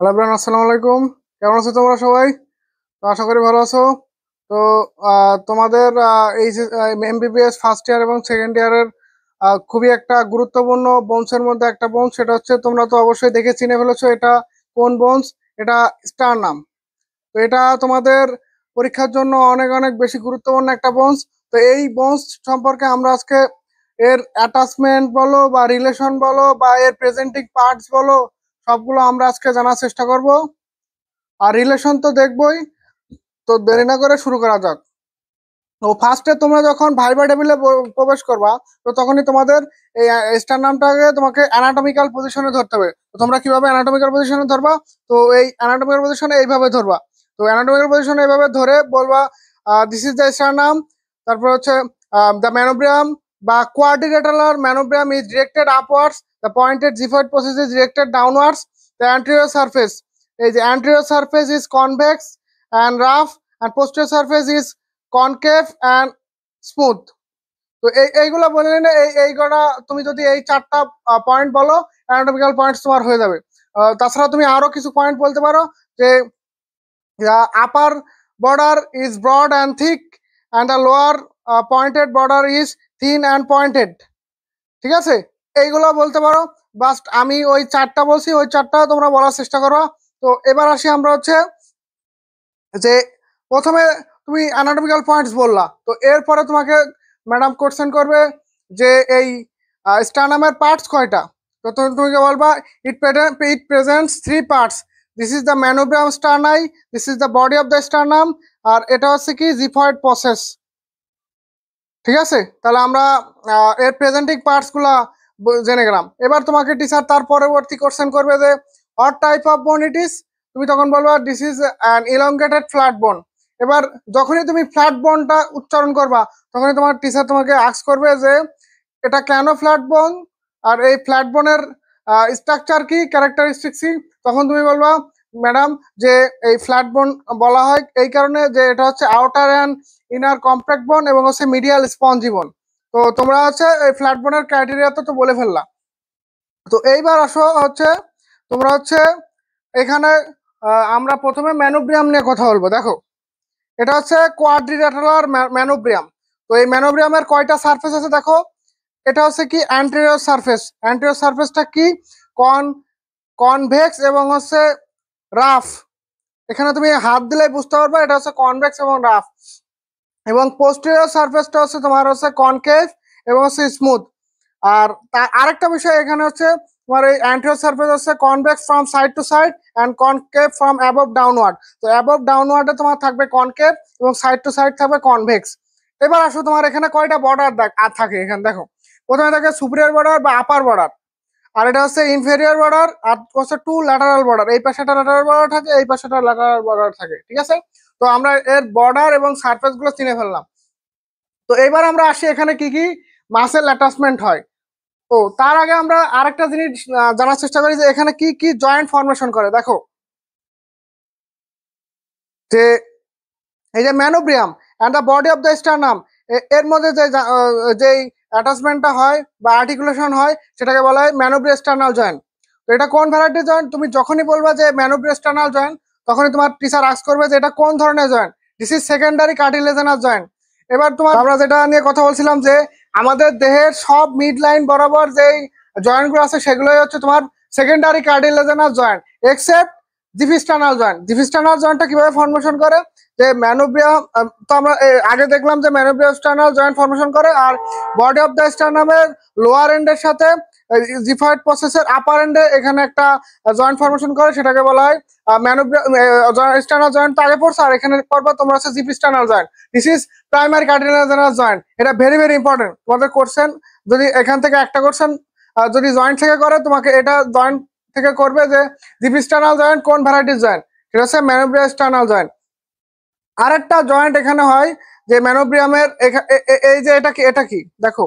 Hello everyone, আসসালামু আলাইকুম। কেমন আছো তোমরা সবাই? তো আশা করি ভালো আছো। তো তোমাদের এই যে এমবিবিএস ফার্স্ট ইয়ার এবং সেকেন্ড ইয়ারের খুবই একটা গুরুত্বপূর্ণ বোনসের মধ্যে একটা বোন, সেটা হচ্ছে তোমরা তো অবশ্যই দেখে চিনে ফেলেছো এটা কোন বোনস। এটা স্টার নাম। তো এটা তোমাদের পরীক্ষার জন্য অনেক অনেক বেশি গুরুত্বপূর্ণ একটা বোনস। তো এই বোনস সম্পর্কে আমরা আজকে এর অ্যাটাচমেন্ট বলো বা রিলেশন বলো বা এর প্রেজেন্টিং পার্টস বলো, সবগুলো আমরা আজকে জানার চেষ্টা করব। আর রিলেশন তো দেখবোই। তো দেরি না করে শুরু করা যাক। তো ফার্স্টে তোমরা যখন ভাইবা টেবিলে প্রবেশ করবা, তো তখনই তোমাদের এই স্টার নামটাকে তোমাকে অ্যানাটমিক্যাল পজিশনে ধরতে হবে। তো তোমরা কিভাবে অ্যানাটমিক্যাল পজিশনে ধরবা? তো এই অ্যানাটমিক্যাল পজিশনে এইভাবে ধরবা। তো অ্যানাটমিক্যাল পজিশনে এইভাবে ধরে বলবা দিস ইজ দ্য স্টার নাম। তারপর হচ্ছে দ্য ম্যানোব্রিয়াম বা quadrilateral manubrium is directed upwards, the pointed xiphoid process is directed downwards, the anterior surface, এই যে anterior surface is convex and rough and posterior surface is concave and smooth. তো এইগুলো বলে নিলে এই কটা তুমি যদি এই চারটা পয়েন্ট বলো, অ্যানাটমিক্যাল পয়েন্টস তোমার হয়ে যাবে। তাছাড়া তুমি আরো কিছু পয়েন্ট বলতে পারো যে upper border is broad and thick and the lower pointed border is thin and pointed. ঠিক আছে, এইগুলো বলতে পারো। বাস্ট আমি ওই চারটা বলছি, ওই চারটা তোমরা বলার চেষ্টা করো। তো এবার আসি আমরা হচ্ছে যে প্রথমে তুমি অ্যানাটমিক্যাল পয়েন্টস বললা, তো এরপরে তোমাকে ম্যাডাম কোশ্চেন করবে যে এই স্টারনামের পার্টস কয়টা। তো তুমি বলবা it presents three parts. This is the manubrium sterni, this is the body of the sternum, আর এটা হচ্ছে কি জিফয়েড প্রসেস। ঠিক আছে, তাহলে আমরা এর প্রেজেন্টিং পার্টস গুলা জেনে গেলাম। এবার তোমাকে টিচার তার পরবর্তী কোশ্চেন করবে যে হোয়াট টাইপ অফ বোন ইট ইজ। তুমি তখন বলবা this is an elongated flat বোন। এবার যখনই তুমি ফ্ল্যাট বোনটা উচ্চারণ করবা, তখনই তোমার টিচার তোমাকে আস্ক করবে যে এটা কেন ফ্ল্যাট বোন, আর এই ফ্ল্যাট বোনের স্ট্রাকচার কি, ক্যারেক্টারিস্টিক্স কি। তখন তুমি বলবা ম্যাডাম যে এই ফ্ল্যাট বোন বলা হয় এই কারণে যে এটা হচ্ছে আউটার অ্যান্ড ইনার কম্প্যাক্ট বোন এবং হচ্ছে মিডিয়াল স্পঞ্জি বোন। তো তোমরা হচ্ছে এই ফ্ল্যাট বোনের ক্রাইটেরিয়া তো বলে ফেললা। তো এইবার আসো হচ্ছে তোমরা হচ্ছে এখানে আমরা প্রথমে ম্যানোব্রিয়াম নিয়ে কথা বলবো। দেখো, এটা হচ্ছে কোয়াড্রিল্যাটারাল ম্যানোব্রিয়াম। তো এই ম্যানোব্রিয়ামের কয়টা সারফেস আছে দেখো। এটা হচ্ছে কি অ্যান্টেরিয়র সারফেস। অ্যান্টেরিয়র সারফেসটা কি, কন কনভেক্স এবং হচ্ছে রাফ। এখানে তুমি হাত দিলেই বুঝতে পারবে এটা হচ্ছে কনভেক্স এবং রাফ। এবং পোস্টেরিয়র সারফেসটা হচ্ছে তোমার হচ্ছে কনকেভ এবং হচ্ছে স্মুথ। আর আরেকটা বিষয় এখানে হচ্ছে তোমার এই অ্যান্টেরিয়র সারফেস হচ্ছে convex from side to side and concave from above downward. তো অ্যাবভ ডাউনওয়ার্ডে তোমার থাকবে কনকেভ এবং সাইড টু সাইড থাকবে কনভেক্স। এবার আসো তোমার এখানে কয়টা বর্ডার থাকে। এখানে দেখো, প্রথমে থাকে সুপিরিয়র বর্ডার বা আপার বর্ডার, আর এটা হচ্ছে ইনফেরিয়র বর্ডার, আর হচ্ছে টু ল্যাটারাল বর্ডার। এই পাশেটা ল্যাটারাল বর্ডার থাকে, এই পাশেটা ল্যাটারাল বর্ডার থাকে। ঠিক আছে, তো আমরা এর বর্ডার এবং সারফেস গুলো চিনে ফেললাম। তো এবার আমরা আসি এখানে কি কি মাসেল অ্যাটাচমেন্ট হয়। ও তার আগে আমরা আরেকটা জিনিস জানার চেষ্টা করি যে এখানে কি কি জয়েন্ট ফর্মেশন করে। দেখো যে এই যে manubrium and the body of the sternum, এর মধ্যে যে যেই অ্যাটাচমেন্টটা হয় বা আর্টিকুলেশন হয় সেটাকে বলা হয় ম্যানোব্রিয়াম স্টার্নাল জয়েন্ট। তো এটা কোন ভ্যারাইটির জয়েন্ট? তুমি যখনই বলবা যে ম্যানোব্রিয়াম স্টার্নাল জয়েন্ট, তখনই তোমার টিচার আস্ক করবে যে এটা কোন ধরনের joint. This is secondary cartilaginous joint. এবার তোমার আমরা যেটা নিয়ে কথা বলছিলাম যে আমাদের দেহের সব মিড লাইন বরাবর যেই জয়েন্টগুলো আছে সেগুলোই হচ্ছে তোমার secondary cartilaginous joint, except জিফিস্টার্নাল joint. জিফিস্টার্নাল জয়েন্টটা কিভাবে ফর্মেশন করে যে ম্যানোব্রিয়াম, তো আমরা আগে দেখলাম যে ম্যানোব্রিয়াম স্টার্নাল জয়েন্ট ফর্মেশন করে, আর বডি অফ দ্য স্টার্নামের লোয়ার এন্ডের সাথে জিফয়েড প্রসেসের আপার এন্ডে এখানে একটা জয়েন্ট ফর্মেশন করে, সেটাকে বলা হয় ম্যানোব্রিয়াম স্টার্নাল জয়েন্ট। আগে পড়ছে, আর এখানে পড়বা তোমরা হচ্ছে xiphisternal joint. This is primary cartilaginous joint. এটা ভেরি ভেরি ইম্পর্টেন্ট তোমাদের কোশ্চেন, যদি এখান থেকে একটা কোশ্চেন যদি জয়েন্ট থেকে করে, তোমাকে এটা জয়েন্ট থেকে করবে যে জিপি স্টার্নাল জয়েন্ট কোন ভ্যারাইটির জয়েন্ট, সেটা হচ্ছে ম্যানোব্রিয়াম স্টার্নাল জয়েন্ট। আরেকটা জয়েন্ট এখানে হয় যে ম্যানোব্রিয়ামের এই যে এটা কি দেখো,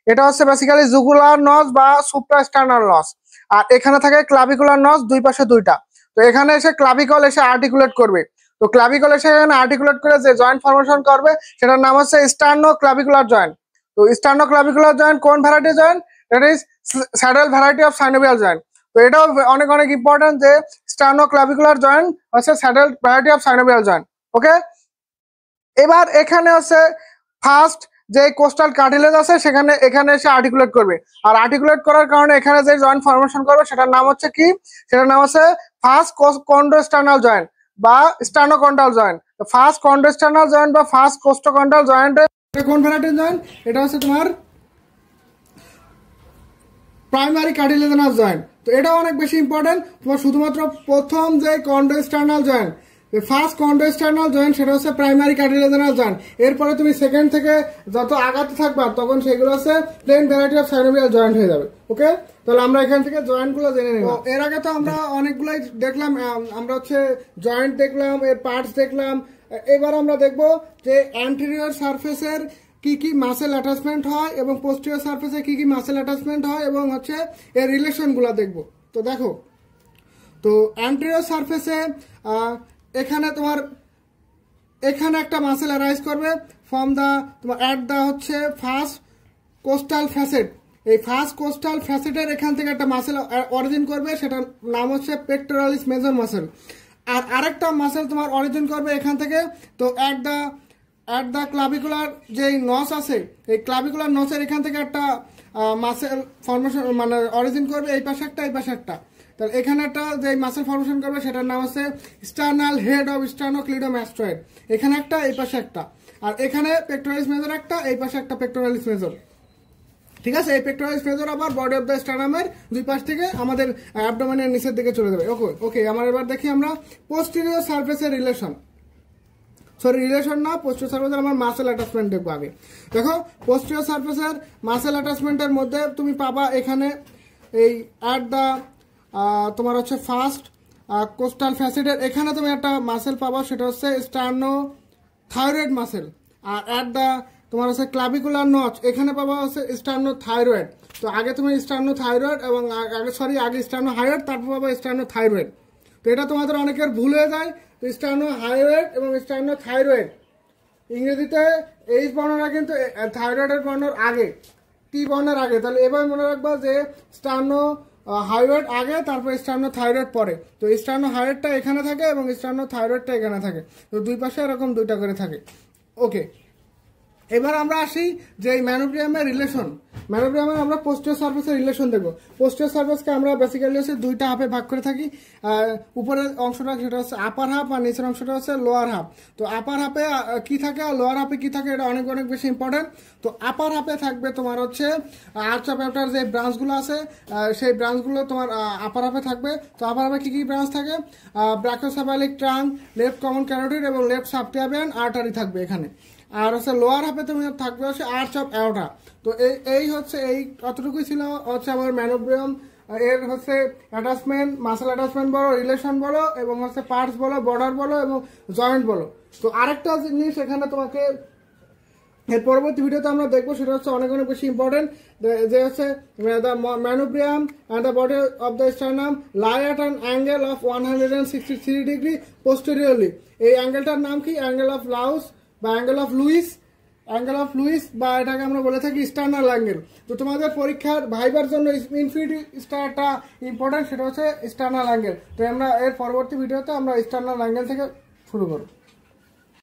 এটা হচ্ছে বেসিক্যালি জুগুলার নস বা সুপ্রাস্টার্নাল নস, আর এখানে থাকে ক্লাভিকুলার নস, দুই পাশে দুইটা। তো এখানে এসে ক্লাভিকল এসে আর্টিকুলেট করবে। তো ক্লাভিকল এসে এখানে আর্টিকুলেট করে যে জয়েন্ট ফর্মেশন করবে সেটার নাম হচ্ছে স্টার্নো ক্লাভিকুলার জয়েন্ট। তো স্টার্নো ক্লাভিকুলার জয়েন্ট কোন variety joint? That is saddle variety of synovial joint. তো এটাও অনেক অনেক ইম্পর্টেন্ট যে স্টার্নোক্লাভিকুলার জয়েন্ট হচ্ছে saddle variety of synovial joint. Okay, এবার এখানে হচ্ছে ফার্স্ট যে কোস্টাল কার্টিলেজ আছে সেখানে এখানে এসে আর্টিকুলেট করবে, আর আর্টিকুলেট করার কারণে এখানে যে জয়েন্ট ফরমেশন করবে সেটার নাম হচ্ছে কি, সেটার নাম হচ্ছে ফার্স্ট কন্ড্রোস্টার্নাল জয়েন্ট বা স্টার্নোকন্ডাল জয়েন্ট। তো ফার্স্ট কন্ড্রোস্টার্নাল জয়েন্ট বা ফার্স্ট কোস্টোকন্ডাল জয়েন্ট কোন ভ্যারাইটির জয়েন্ট? এটা হচ্ছে তোমার প্রাইমারি কার্টিলেজনাস জয়েন্ট। তো এটাও অনেক বেশি ইম্পর্টেন্ট। তোমার শুধুমাত্র প্রথম যে কন্ড্রোস্টার্নাল জয়েন্ট, ফার্স্ট কন্ড্রোস্টার্নাল জয়েন্ট সেটা হচ্ছে প্রাইমারি কার্টিলেজনাস জয়েন্ট। এরপরে তুমি সেকেন্ড থেকে যত আগাতে থাকবা তখন সেগুলো হচ্ছে plane variety of synovial joint হয়ে যাবে। ওকে, তাহলে আমরা এখান থেকে জয়েন্ট গুলো জেনে নেব। এর আগে তো আমরা অনেকগুলাই দেখলাম, আমরা হচ্ছে জয়েন্ট দেখলাম, এর পার্টস দেখলাম। এবার আমরা দেখবো যে অ্যান্টেরিয়র সারফেসের কি কি মাসেল অ্যাটাচমেন্ট হয় এবং পোস্টেরিয়র সারফেসে কি কি মাসেল অ্যাটাচমেন্ট হয় এবং হচ্ছে এর রিলেশনগুলো দেখব। তো দেখো, তো অ্যান্টেরিয়র সারফেসে এখানে তোমার এখানে একটা মাসেল অ্যারাইজ করবে ফ্রম দা তোমার অ্যাট দা হচ্ছে ফার্স্ট কোস্টাল ফ্যাসেট। এই ফার্স্ট কোস্টাল ফ্যাসেটের এখান থেকে একটা মাসেল অরিজিন করবে, সেটার নাম হচ্ছে পেক্টোরালিস মেজর মাসেল। আর আরেকটা মাসেল তোমার অরিজিন করবে এখান থেকে, তো অ্যাট দ্য ক্লাভিকুলার যে নস আছে, এই ক্লাভিকুলার নসের এখান থেকে একটা মাসেল ফর্মেশন মানে অরিজিন করবে, এই পাশে একটা এই পাশে একটা। তাহলে এখানে একটা যে মাসেল ফর্মেশন করবে সেটার নাম হচ্ছে স্টার্নাল হেড অফ স্টার্নোক্লিডোমাস্টয়েড। এখানে একটা এই পাশে একটা, আর এখানে পেক্টোরালিস মেজর একটা, এই পাশে একটা পেক্টোরালিস মেজর। ঠিক আছে, এই পেক্টোরালিস মেজর আবার বডি অফ দ্য স্টার্নামের দুই পাশ থেকে আমাদের অ্যাবডোমেনের নিচের দিকে চলে যাবে। ওকে ওকে, আমার এবার দেখি আমরা পোস্টেরিয়র সারফেসের রিলেশন, সরি রিলেশন না, পোস্টেরিয়র সারফেসের আমার মাসেল অ্যাটাচমেন্ট দেখবো আগে। দেখো, পোস্টেরিয়র সারফেসের মাসেল অ্যাটাচমেন্টের মধ্যে তুমি পাবা এখানে এই অ্যাট দ্য তোমার হচ্ছে ফার্স্ট কোস্টাল ফ্যাসেটের এখানে তুমি একটা মাসেল পাবা, সেটা হচ্ছে স্টার্নো থাইরয়েড মাসেল। আর অ্যাট দ্য তোমার হচ্ছে ক্লাভিকুলার নচ এখানে পাবা হচ্ছে স্টার্নো থাইরয়েড। তো আগে তুমি স্টার্নো থাইরয়েড এবং আগে স্টার্নো হাইরয়েড, তারপর পাবা স্টার্নো থাইরয়েড। তো এটা তোমাদের অনেকের ভুল হয়ে যায়। তো স্টার্নো হাইরয়েড এবং স্টার্নো থাইরয়েড ইংরেজিতে এইচ বর্ণটা কিন্তু থাইরয়েডের বর্ণের আগে, টি বর্ণের আগে। তাহলে এবার মনে রাখবা যে স্টার্নো হাইরয়েড আগে, তারপর স্টার্নো থাইরয়েড পরে। তো স্টার্নো হাইরয়েডটা এখানে থাকে এবং স্টার্নো থাইরয়েডটা এখানে থাকে। তো দুই পাশে এরকম দুইটা করে থাকে। ওকে, এবার আমরা আসি যে ম্যানোব্রিয়ামের রিলেশন। ম্যানোব্রিয়ামের আমরা পোস্টেরিয়র সারফেসের রিলেশন দেখবো। পোস্টেরিয়র সারফেসকে আমরা বেসিক্যালি হচ্ছে দুইটা হাফে ভাগ করে থাকি। উপরের অংশটা সেটা হচ্ছে আপার হাফ, আর নিচের অংশটা হচ্ছে লোয়ার হাফ। তো আপার হাফে কি থাকে আর লোয়ার হাফে কি থাকে এটা অনেক অনেক বেশি ইম্পর্টেন্ট। তো আপার হাফে থাকবে তোমার হচ্ছে আর্চ অফ অ্যাপটার যে ব্রাঞ্চগুলো আছে, সেই ব্রাঞ্চগুলো তোমার আপার হাফে থাকবে। তো আপার হাফে কি কি ব্রাঞ্চ থাকে? Brachycephalic trunk, left common carotid এবং লেফট সাবক্লাভিয়ান আর্টারি থাকবে এখানে। আর হচ্ছে লোয়ার হাফে তুমি থাকবে হচ্ছে আর্চ অফ অ্যাওর্টা। তো এই হচ্ছে এই কতটুকুই ছিল হচ্ছে আমার ম্যানোব্রিয়াম। এর হচ্ছে অ্যাটাচমেন্ট, মাসেল অ্যাটাচমেন্ট বলো, রিলেশন বলো, এবং হচ্ছে পার্টস বলো, বর্ডার বলো এবং জয়েন্ট বলো। তো আরেকটা জিনিস এখানে তোমাকে এর পরবর্তী ভিডিওতে আমরা দেখবো, সেটা হচ্ছে অনেক অনেক বেশি ইম্পর্টেন্ট, যে হচ্ছে the manubrium and the body of the sternum lie at an angle of 163 degree posteriorly. এই অ্যাঙ্গেলটার নাম কি? অ্যাঙ্গেল অফ লাউস বা অ্যাঙ্গেল অফ লুইস, বা এটাকে আমরা বলে থাকি স্টার্নাল অ্যাঙ্গেল। তো তোমাদের পরীক্ষার ভাইবার জন্য ইনফিনিটি স্টারটা ইম্পর্টেন্ট, সেটা হচ্ছে স্টার্নাল অ্যাঙ্গেল। তো আমরা এর পরবর্তী ভিডিওতে আমরা স্টার্নাল অ্যাঙ্গেল থেকে শুরু করব।